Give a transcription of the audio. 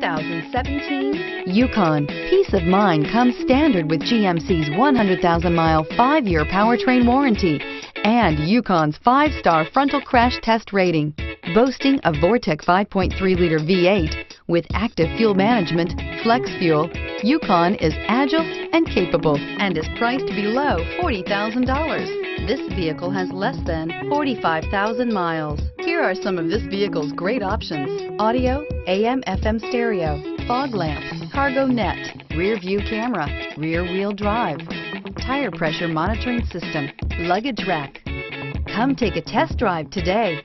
2017 Yukon. Peace of mind comes standard with GMC's 100,000-mile, 5-year powertrain warranty and Yukon's 5-star frontal crash test rating. Boasting a Vortec 5.3-liter V8 with active fuel management, flex fuel, Yukon is agile and capable and is priced below $40,000. This vehicle has less than 45,000 miles. Here are some of this vehicle's great options: audio, AM/FM stereo, fog lamps, cargo net, rear view camera, rear wheel drive, tire pressure monitoring system, luggage rack. Come take a test drive today.